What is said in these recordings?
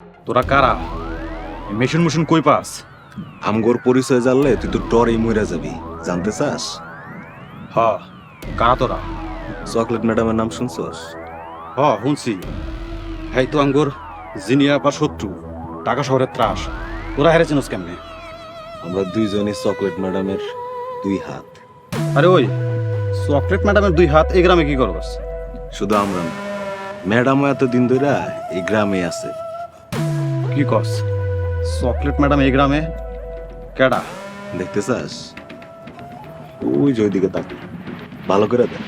তোরা কারা? Machine machine কই পাস? আমগোর পরিচয় জানলে তুই তো ডরেই মরে যাবি। জানতে চাস? হ, কারা তোরা? চকলেট ম্যাডামের নাম শুনছস? হ, শুনছি। হ্যাঁ তো আঙ্গুর জিনিয়া বা শত্রু, ঢাকা শহরের ত্রাস। তোরা হেরেছিনস কেমনে? আমরা দুইজনই চকলেট ম্যাডামের দুই হাত। আরে ওই চকলেট ম্যাডামের দুই হাত এই গ্রামে কি করবস? শুধু আমরা না, ম্যাডামও এতদিন ধরে এই গ্রামে আছে। কি কস? চকলেট ম্যাডাম এই গ্রামে কেডা? দেখতে চাস? ওই যে ওইদিকে তাক, ভালো করে দেখ।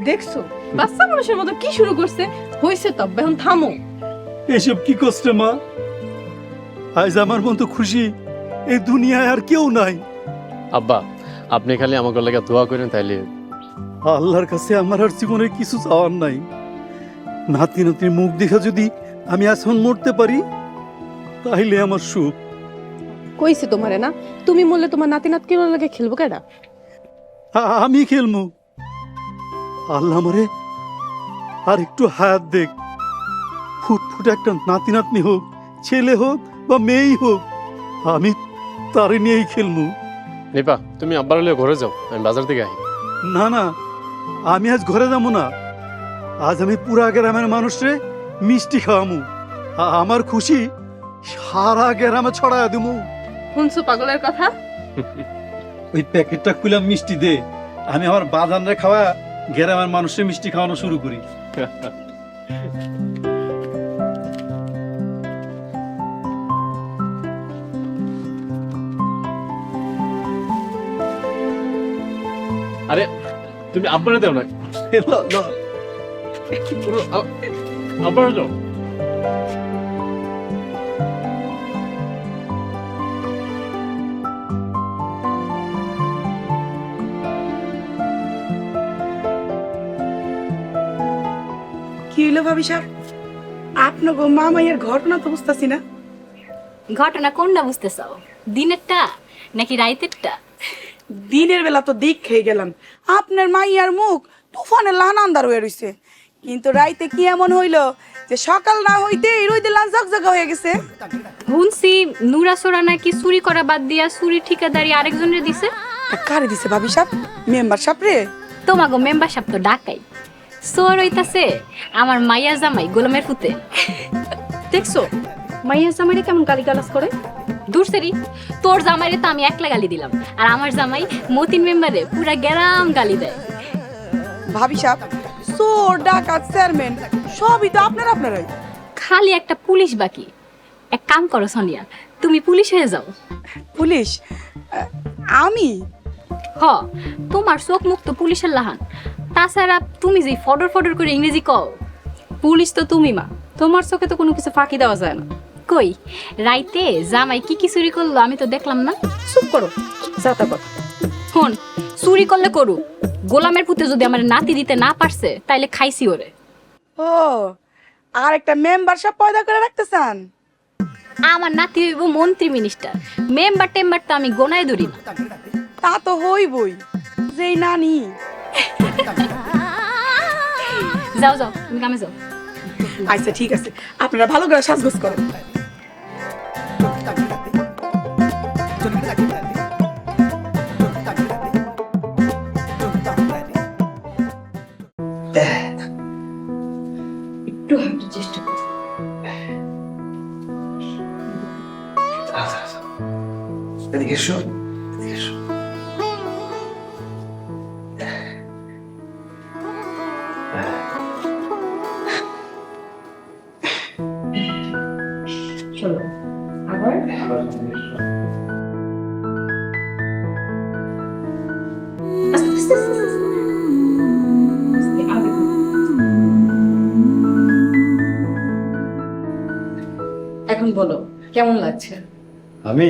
দেখছো বাচ্চা মানুষের মতো কি শুরু করছে? হইছে তো, এখন থামো। এসব কি করছে মা? আজ আমার মতো খুশি এই দুনিয়ায় আর কেউ নাই। আব্বা, আপনি খালি আমাকে লাগে দোয়া করেন তাইলে। আল্লাহর কাছে আমার আর জীবনে কিছু চাওয়ার নাই। নাতি নাতির মুখ দেখা যদি আমি এখন মরতে পারি তাইলে আমার সুখ। কইছে তোমারে না, তুমি বললে তোমার নাতি নাত কেন লাগে খেলবো কেডা? আমি খেলমু। আল্লাহ আমারে আর একটু হায়াত দেখ। ফুটফুট একটা নাতি নাতনি হোক, ছেলে হোক বা মেয়েই হোক, আমি তারে নিয়েই খেলমু। নিপা, তুমি আব্বার হলে ঘরে যাও, আমি বাজার থেকে আই। না না, আমি আজ ঘরে যাবো না। আজ আমি পুরা গ্রামের মানুষরে মিষ্টি খাওয়ামু। আমার খুশি সারা গ্রামে ছড়ায় দিমু। শুনছো পাগলের কথা? ওই প্যাকেটটা খুলে মিষ্টি দে, আমি আমার বাজানরে খাওয়া গ্রামের মানুষের মিষ্টি খাওয়ানো শুরু করি। আরে তুমি আব্বারে দাও না, আব্বার যাও। কি হইলো ভাবি সাহেব? আপনার মামাইয়ের ঘটনা তো বুঝতেছি না। ঘটনা কোনটা বুঝতে চাও? দিনেরটা নাকি রাইতেরটা? দিনের বেলা তো দিক খেয়ে গেলাম, আপনার মাইয়ার মুখ তুফানে লান আন্দার হয়ে রইছে। কিন্তু রাইতে কি এমন হইলো যে সকাল না হইতে রইতে লান জগজগা হয়ে গেছে? শুনছি নুরা সোরা নাকি চুরি করা বাদ দিয়া চুরি ঠিকাদারি আরেকজনের দিছে। কারে দিছে ভাবি সাহেব? মেম্বার সাহেব রে? তোমাগো মেম্বার সাহেব তো ডাকাই। সোর হইতাছে আমার মাইয়া জামাই গোলামের ফুতে। দেখছো মাইয়া জামাইরে কেমন গালিগালাজ করে? দূর সেরি, তোর জামাইরে তো আমি একলা গালি দিলাম, আর আমার জামাই মতিন মেম্বারে পুরা গ্যারাম গালি দেয়। ভাবি সাহেব, চোর ডাকাত চেয়ারম্যান সবই তো আপনারাই। খালি একটা পুলিশ বাকি। এক কাম করো সোনিয়া, তুমি পুলিশ হয়ে যাও। পুলিশ? আমি? হ, তোমার চোখ মুখ তো পুলিশের লাহান। তাছাড়া তুমি যে ফডর ফডর করে ইংরেজি কও। পুলিশ তো তুমি মা, তোমার চোখে তো কোনো কিছু ফাঁকি দেওয়া যায় না। কই রাইতে জামাই কি চুরি করলো আমি তো দেখলাম না। চুপ করো, যাতা কথা। হন, চুরি করলে করুক, গোলামের পুতে যদি আমার নাতি দিতে না পারছে তাইলে খাইছি ওরে। ও, আর একটা মেম্বার সাহেব পয়দা করে রাখতে চান? আমার নাতি হইব মন্ত্রী মিনিস্টার, মেম্বার টেম্বার তো আমি গোনায় ধরি না। তা তো হইবই, যেই নানি। যাও যাও, তুমি কামে যাও। আচ্ছা ঠিক আছে, আপনারা ভালো করে সাজগোজ করেন। একটু হাঁটার চেষ্টা করো। এদিকে এসো, এদিকে এসো। চলো আবার। আস্তে আস্তে আস্তে আস্তে। আস্তে, আগে করো। এখন বলো কেমন লাগছে? আমি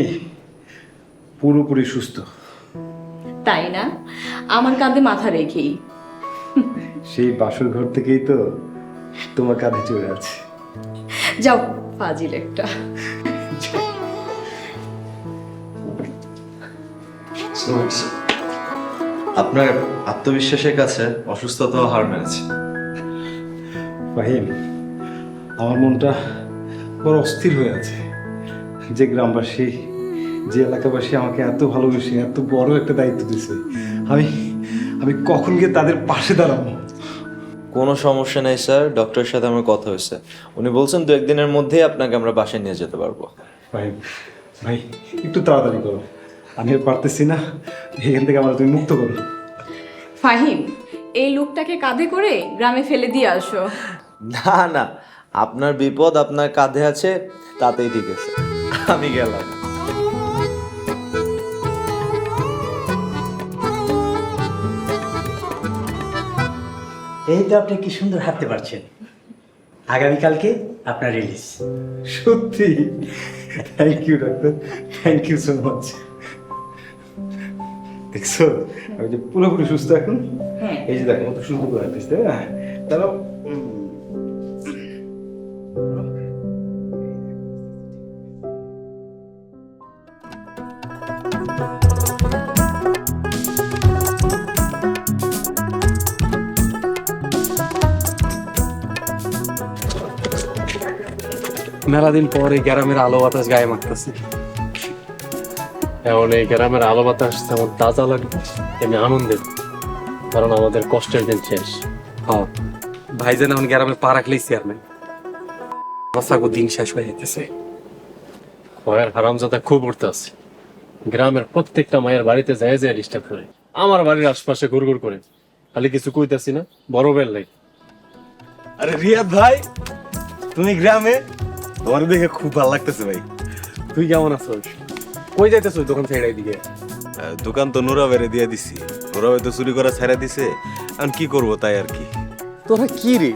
পুরোপুরি সুস্থ। তাই না? আমার কাঁধে মাথা রেখেই। সেই বাসর ঘর থেকেই তো তোমার কাঁধে চলে আছে। যাও ফাজিল একটা। আপনার আত্মবিশ্বাসের কাছে অসুস্থতাও হার মেনেছে। ফাহিম, আমার মনটা বড় অস্থির হয়ে আছে। যে গ্রামবাসী, যে এলাকাবাসী আমাকে এত ভালোবেসে এত বড় একটা দায়িত্ব দিছে, আমি কখন গিয়ে তাদের পাশে দাঁড়াবো? কোনো সমস্যা নেই স্যার, ডক্টরের সাথে আমার কথা হয়েছে। উনি বলছেন 2-1 দিনের মধ্যেই আপনাকে আমরা বাসায় নিয়ে যেতে পারবো। ফাহিম ভাই, একটু তাড়াতাড়ি করো, আমি আর পারতেছি না। এখান থেকে আমার তুমি মুক্ত করো। ফাহিম, এই লোকটাকে কাঁধে করে গ্রামে ফেলে দিয়ে আসো। না না, আপনার বিপদ আপনার কাঁধে আছে, তাতেই ঠিক আছে। আমি গেলাম। এই তো আপনি কি সুন্দর হাঁটতে পারছেন। আগামীকালকে আপনার রিলিজ। সত্যি? Thank you doctor, thank you so much. দেখছো আমি যে পুরোপুরি সুস্থ এখন। এই যে দেখো কত সুন্দর করে হাঁটতেছি, তাই না? দাঁড়াও। মেলাদিন পরে গ্রামের আলো বাতাস গায়ে মাখতেছে। এখন এই গ্রামের আলো বাতাস যেমন তাজা লাগবে তেমনি আনন্দের, কারণ আমাদের কষ্টের দিন শেষ। হ্যাঁ, ভাইজান এখন গ্রামে পা রাখলেই চেয়ারম্যান। বাসাগো দিন শেষ হয়ে যেতেছে। ভয়ের হারামজাদা খুব উঠতে আছে। গ্রামের প্রত্যেকটা মায়ের বাড়িতে যায় যায় ডিস্টার্ব করে, আমার বাড়ির আশপাশে ঘুরঘুর করে। খালি কিছু কইতাছি না, বড় বেল লাই। আরে রিয়াদ ভাই, তুমি গ্রামে? তোমার দেখে খুব ভালো লাগতেছে ভাই। তুই কেমন আছিস? কই যাইতেছ দোকান ছেড়ে দিকে? দোকান তো নোরা বেড়ে দিয়ে দিছি। নোরা তো চুরি করা ছেড়ে দিছে, এখন কি করবো তাই আর কি। তোরা কি রে,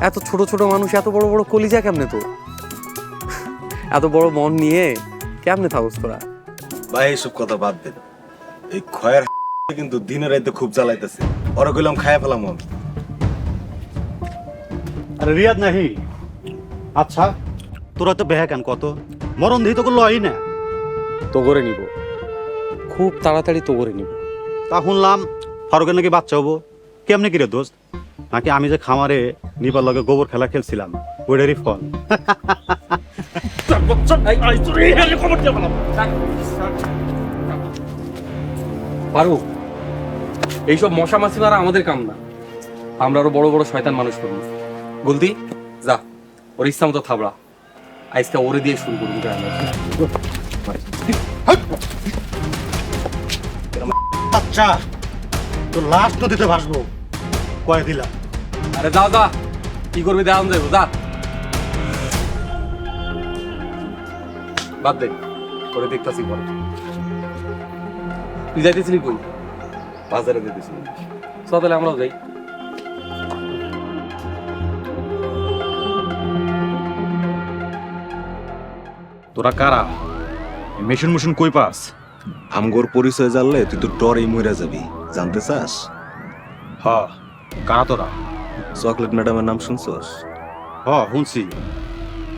এত ছোট ছোট মানুষ এত বড় বড় কলিজা কেমনে তোর? এত বড় মন নিয়ে কেমনে থাকস তোরা? ভাই এইসব কথা বাদ দেন। এই খয়ের কিন্তু দিনের রাইতে খুব জ্বালাইতেছে। ওরা কইলাম খায়া ফেলাম আমি। আরে রিয়াদ নাহি, আচ্ছা তোরা তো বেহা কেন কত মরণ দিই তোকে লই না। তো করে নিব, খুব তাড়াতাড়ি তো করে নিব। তা শুনলাম ফারুকের নাকি বাচ্চা হবো। কেমনে কিরে দোস্ত? নাকি আমি যে খামারে নিবার লগে গোবর খেলা খেলছিলাম ওইটারই ফল? ফারুক, এইসব মশা মাছি মারা আমাদের কাম না। আমরা আরো বড় বড় শয়তান মানুষ করবো। বলতি যা, ওর ইচ্ছা মতো থাবড়া। আজকে ওরে দিয়ে শুরু করবো। আচ্ছা তোর লাশ নদীতে ভাসবো কয়ে দিলাম। আরে যা যা, কি করবি দেখান যাবো, যা। বাদ দে, ওরে দেখতাছি বল। তুই যাইতেছিলি কই? বাজারে দিতেছিলাম। চল তাহলে আমরাও যাই। তোরা কারা? মেশিন মেশিন কই পাস? আমগোর পরিচয় জানলে তুই তো ডরেই মরে যাবি। জানতে চাস? হ, কারা তোরা? চকলেট ম্যাডামের নাম শুনছস? হ শুনছি।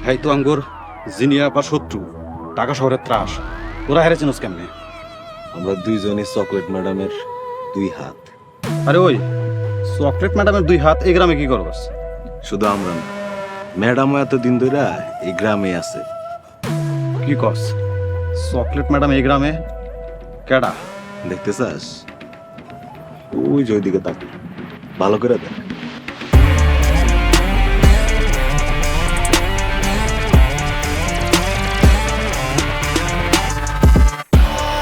হ্যাঁ তো আঙ্গুর জিনিয়া বা শত্রু, টাকা শহরের ত্রাস। তোরা হেরেছিস কেমনে? আমরা দুইজনই চকলেট ম্যাডামের 2 হাত। আরে ওই চকলেট ম্যাডামের 2 হাত এই গ্রামে কি করবস? শুধু আমরা না, ম্যাডামও এতদিন ধরে এই গ্রামে আছে। কি কস? চকলেট ম্যাডাম এই গ্রামে? কেডা? দেখতে চাস? ওই যে ওইদিকে তাক, ভালো করে দেখ।